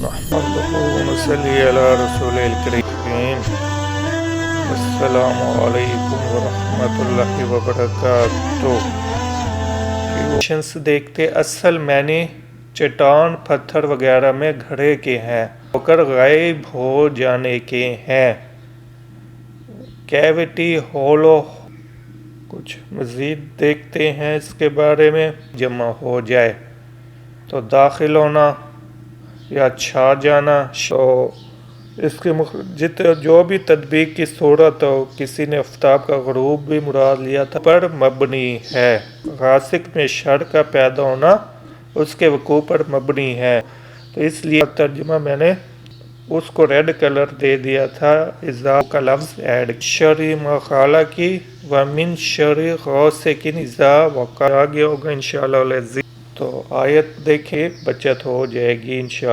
نحمده ونصلي على رسول الكريم السلام علیکم ورحمۃ اللہ وبرکاتہ۔ دیکھتے اصل معنی چٹان پتھر وغیرہ میں گھڑے کے ہیں، ہو کر غائب ہو جانے کے ہیں۔ کیوٹی ہولو کچھ مزید دیکھتے ہیں اس کے بارے میں۔ جمع ہو جائے تو داخل ہونا یا چھا جانا۔ اس کے جو بھی تطبیق کی صورت ہو، کسی نے آفتاب کا غروب بھی مراد لیا تھا، پر مبنی ہے۔ غاسق میں شر کا پیدا ہونا اس کے وقوع پر مبنی ہے، تو اس لیے ترجمہ میں نے اس کو ریڈ کلر دے دیا تھا، اذا کا لفظ ایڈ۔ شر ما خلق کی ومن شر غاسق اذا وقب آگے ہوگا انشاءاللہ العزیز۔ تو آیت دیکھیں، بچت ہو جائے گی انشاءاللہ۔